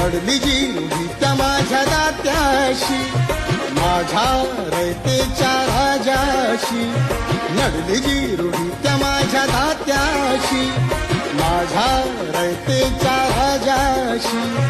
नडली जी रूढी त्या माझ्या दात्याशी, माझ्या रयतेच्या राजाशी. नडली जी रूढी त्या माझ्या दात्याशी, माझ्या रयतेच्या राजाशी.